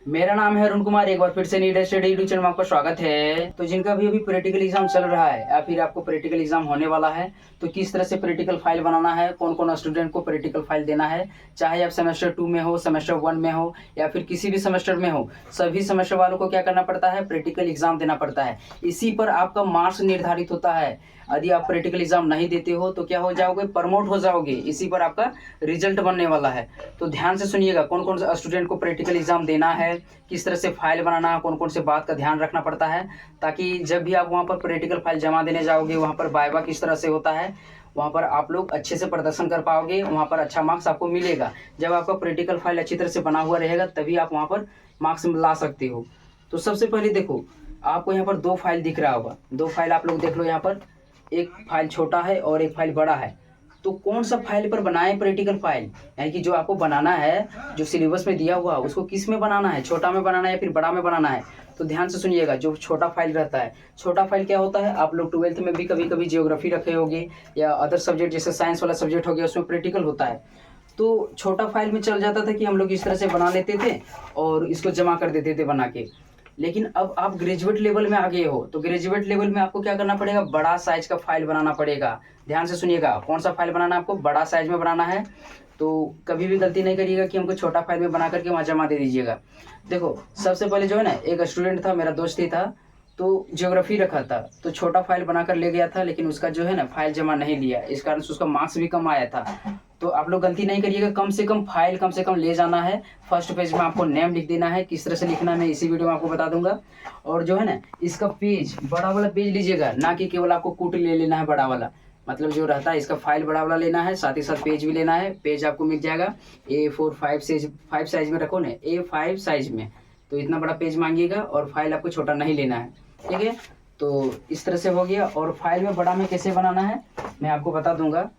मेरा नाम है अरुण कुमार। एक बार फिर से नीट स्टडी यूट्यूब चैनल में आपका स्वागत है। तो जिनका भी अभी प्रैक्टिकल एग्जाम चल रहा है या फिर आपको प्रैक्टिकल एग्जाम होने वाला है, तो किस तरह से प्रैक्टिकल फाइल बनाना है, कौन कौन स्टूडेंट को प्रैक्टिकल फाइल देना है, चाहे आप सेमेस्टर 2 में हो, सेमेस्टर 1 में हो या फिर किसी भी सेमेस्टर में हो, सभी सेमेस्टर वालों को क्या करना पड़ता है, प्रैक्टिकल एग्जाम देना पड़ता है। इसी पर आपका मार्क्स निर्धारित होता है। यदि आप प्रैक्टिकल एग्जाम नहीं देते हो तो क्या हो जाओगे, प्रमोट हो जाओगे। इसी पर आपका रिजल्ट बनने वाला है। तो ध्यान से सुनिएगा कौन कौन सा स्टूडेंट को प्रैक्टिकल एग्जाम देना है, किस तरह से फाइल बनाना है, कौन कौन से बात का ध्यान रखना पड़ता है, ताकि जब भी आप वहाँ पर प्रैक्टिकल फाइल जमा देने जाओगे, वहाँ पर वाइवा किस तरह से होता है, वहाँ पर आप लोग अच्छे से प्रदर्शन कर पाओगे, वहाँ पर अच्छा मार्क्स आपको मिलेगा। जब आपका प्रैक्टिकल फाइल अच्छी तरह से बना हुआ रहेगा तभी आप वहाँ पर मार्क्स ला सकते हो। तो सबसे पहले देखो, आपको यहाँ पर दो फाइल दिख रहा होगा। दो फाइल आप लोग देख लो यहाँ पर, एक फाइल छोटा है और एक फाइल बड़ा है। तो कौन सा फाइल पर बनाए प्रैक्टिकल फाइल, यानी कि जो आपको बनाना है, जो सिलेबस में दिया हुआ उसको किस में बनाना है, छोटा में बनाना है या फिर बड़ा में बनाना है। तो ध्यान से सुनिएगा, जो छोटा फाइल रहता है, छोटा फाइल क्या होता है, आप लोग 12th में भी कभी कभी जियोग्राफी रखे होंगे या अदर सब्जेक्ट जैसे साइंस वाला सब्जेक्ट हो गया, उसमें प्रैक्टिकल होता है। तो छोटा फाइल में चल जाता था कि हम लोग इस तरह से बना लेते थे और इसको जमा कर देते थे बना के। लेकिन अब आप ग्रेजुएट लेवल में आ गए हो, तो ग्रेजुएट लेवल में आपको क्या करना पड़ेगा, बड़ा साइज का फाइल बनाना पड़ेगा। ध्यान से सुनिएगा, कौन सा फाइल बनाना है आपको, बड़ा साइज में बनाना है। तो कभी भी गलती नहीं करिएगा कि हमको छोटा फाइल में बना करके वहाँ जमा दे दीजिएगा। देखो, सबसे पहले जो है ना, एक स्टूडेंट था, मेरा दोस्त ही था, तो ज्योग्राफी रखा था, तो छोटा फाइल बनाकर ले गया था, लेकिन उसका जो है ना फाइल जमा नहीं लिया, इस कारण से उसका मार्क्स भी कम आया था। तो आप लोग गलती नहीं करिएगा, कम से कम फाइल कम से कम ले जाना है। फर्स्ट पेज में आपको नेम लिख देना है, किस तरह से लिखना है मैं इसी वीडियो में आपको बता दूंगा। और जो है ना, इसका पेज बड़ा वाला पेज लीजिएगा, ना कि केवल आपको कूट ले लेना है बड़ा वाला, मतलब जो रहता है इसका फाइल बड़ा वाला लेना है, साथ ही साथ पेज भी लेना है। पेज आपको मिल जाएगा A4 5 साइज में, रखो ना A5 साइज में, तो इतना बड़ा पेज मांगिएगा और फाइल आपको छोटा नहीं लेना है, ठीक है। तो इस तरह से हो गया। और फाइल में बड़ा में कैसे बनाना है मैं आपको बता दूंगा।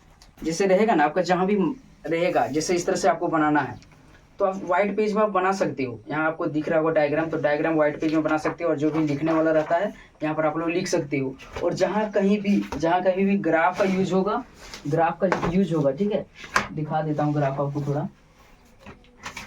जैसे रहेगा ना आपका, जहाँ भी रहेगा, जैसे इस तरह से आपको बनाना है, तो आप व्हाइट पेज में आप बना सकते हो। यहाँ आपको दिख रहा होगा डायग्राम, तो डायग्राम व्हाइट पेज में बना सकते हो। और जो भी लिखने वाला रहता है यहाँ पर आप लोग लिख सकते हो। और जहाँ कहीं भी ग्राफ का यूज होगा, ठीक है, दिखा देता हूँ ग्राफ आपको थोड़ा।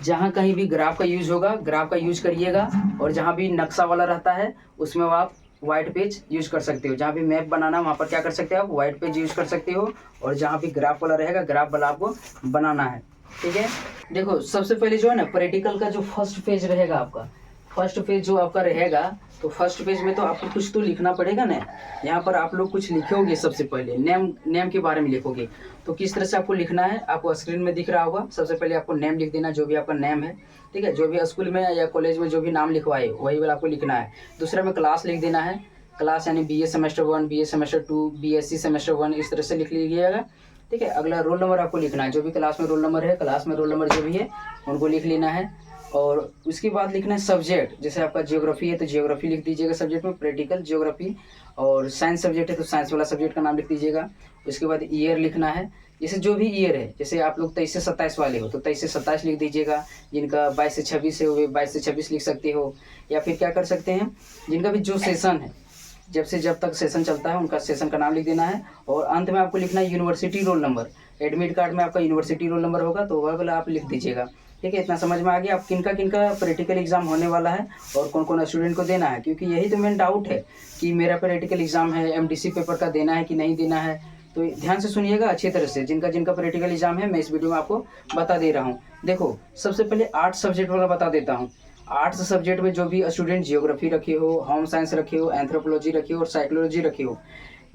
जहाँ कहीं भी ग्राफ का यूज होगा, ग्राफ का यूज करिएगा। और जहाँ भी नक्शा वाला रहता है उसमें आप व्हाइट पेज यूज कर सकते हो। जहाँ भी मैप बनाना वहाँ पर क्या कर सकते हो, आप व्हाइट पेज यूज कर सकते हो। और जहाँ भी ग्राफ वाला रहेगा, ग्राफ वाला आपको बनाना है, ठीक है। देखो, सबसे पहले जो है ना, प्रैक्टिकल का जो फर्स्ट पेज रहेगा आपका, फर्स्ट पेज जो आपका रहेगा, तो फर्स्ट पेज में तो आपको कुछ तो लिखना पड़ेगा ना। यहाँ पर आप लोग कुछ लिखोगे, सबसे पहले नेम के बारे में लिखोगे। तो किस तरह से आपको लिखना है, आपको स्क्रीन में दिख रहा होगा। सबसे पहले आपको नेम लिख देना, जो भी आपका नेम है, ठीक है। जो भी स्कूल में या कॉलेज में जो भी नाम लिखवाए वही वाला आपको लिखना है। दूसरा में क्लास लिख देना है, क्लास यानी BA semester 1, BA semester 2, BSc semester 1, इस तरह से लिख लीजिएगा, ठीक है। अगला रोल नंबर आपको लिखना है, जो भी क्लास में रोल नंबर है, क्लास में रोल नंबर जो भी है उनको लिख लेना है। और उसके बाद लिखना है सब्जेक्ट। जैसे आपका जियोग्राफी है तो जियोग्राफी लिख दीजिएगा सब्जेक्ट में, प्रैक्टिकल जियोग्राफी। और साइंस सब्जेक्ट है तो साइंस वाला सब्जेक्ट का नाम लिख दीजिएगा। उसके बाद ईयर लिखना है, जैसे जो भी ईयर है, जैसे आप लोग 23 से 27 वाले हो तो 23 से 27 लिख दीजिएगा। जिनका 22 से 26 है वो 22 से 26 लिख सकते हो। या फिर क्या कर सकते हैं, जिनका भी जो सेशन है, जब तक सेशन चलता है उनका सेशन का नाम लिख देना है। और अंत में आपको लिखना है university roll number. Admit card में आपका यूनिवर्सिटी रोल नंबर होगा तो वह वाला आप लिख दीजिएगा, ठीक है। इतना समझ में आ गया आप किनका किनका प्रैक्टिकल एग्जाम होने वाला है और कौन कौन स्टूडेंट को देना है। क्योंकि यही तो मेन डाउट है कि मेरा प्रैक्टिकल एग्जाम है, MDC पेपर का देना है कि नहीं देना है। तो ध्यान से सुनिएगा अच्छी तरह से, जिनका जिनका प्रैक्टिकल एग्जाम है मैं इस वीडियो में आपको बता दे रहा हूँ। देखो, सबसे पहले आर्ट्स सब्जेक्ट वाला बता देता हूँ। आर्ट्स सब्जेक्ट में जो भी स्टूडेंट जियोग्राफी रखे हो, होम साइंस रखे हो, एंथ्रोपोलॉजी रखे हो और साइकोलॉजी रखे हो,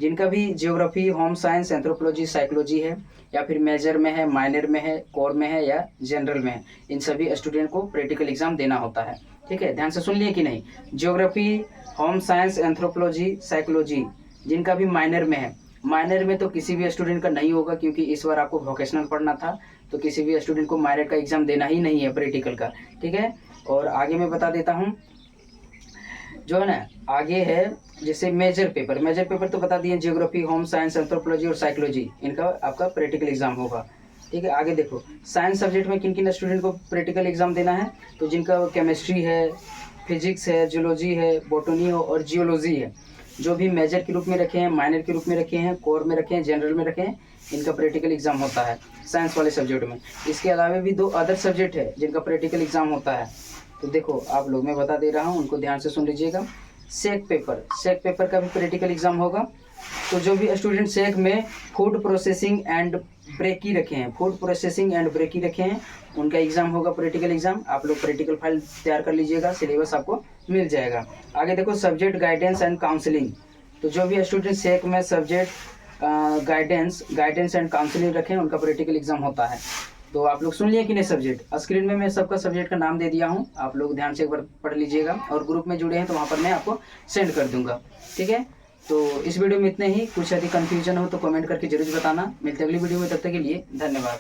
जिनका भी geography, home science, anthropology, psychology है, या फिर मेजर में है, माइनर में है, कोर में है या जनरल में है, इन सभी स्टूडेंट को प्रैक्टिकल एग्जाम देना होता है, ठीक है। ध्यान से सुन लिए कि नहीं। Geography, home science, anthropology, psychology, जिनका भी माइनर में है, माइनर में तो किसी भी स्टूडेंट का नहीं होगा क्योंकि इस बार आपको वोकेशनल पढ़ना था, तो किसी भी स्टूडेंट को माइनर का एग्जाम देना ही नहीं है प्रैक्टिकल का, ठीक है। और आगे मैं बता देता हूँ, जो है ना, आगे है जैसे मेजर पेपर तो बता दिए, जियोग्राफी, होम साइंस, एंथ्रोपोलॉजी और साइकोलॉजी, इनका आपका प्रैक्टिकल एग्जाम होगा, ठीक है। आगे देखो, साइंस सब्जेक्ट में किन किन स्टूडेंट को प्रैक्टिकल एग्जाम देना है, तो जिनका केमिस्ट्री है, फिजिक्स है, जूलॉजी है, बॉटनी हो और जियोलॉजी है, जो भी मेजर के रूप में रखे हैं, माइनर के रूप में रखे हैं, कोर में रखे हैं, जनरल में रखे हैं, इनका प्रैक्टिकल एग्जाम होता है साइंस वाले सब्जेक्ट में। इसके अलावा भी दो अदर सब्जेक्ट है जिनका प्रैक्टिकल एग्जाम होता है, तो देखो आप लोग, मैं बता दे रहा हूँ, उनको ध्यान से सुन लीजिएगा। सेक पेपर का भी प्रैक्टिकल एग्जाम होगा। तो जो भी स्टूडेंट सेक में फूड प्रोसेसिंग एंड ब्रेकी रखे हैं, उनका एग्जाम होगा प्रैक्टिकल एग्जाम। आप लोग प्रैक्टिकल फाइल तैयार कर लीजिएगा, सिलेबस आपको मिल जाएगा। आगे देखो सब्जेक्ट गाइडेंस एंड काउंसलिंग। तो जो भी स्टूडेंट सेक में सब्जेक्ट गाइडेंस एंड काउंसलिंग रखें, उनका प्रैक्टिकल एग्जाम होता है। तो आप लोग सुन लिए कि नहीं सब्जेक्ट? स्क्रीन में मैं सबका सब्जेक्ट का नाम दे दिया हूँ, आप लोग ध्यान से एक बार पढ़ लीजिएगा, और ग्रुप में जुड़े हैं तो वहाँ पर मैं आपको सेंड कर दूंगा, ठीक है। तो इस वीडियो में इतने ही। कुछ यदि कन्फ्यूजन हो तो कमेंट करके जरूर बताना। मिलते अगली वीडियो में, तब तक के लिए धन्यवाद।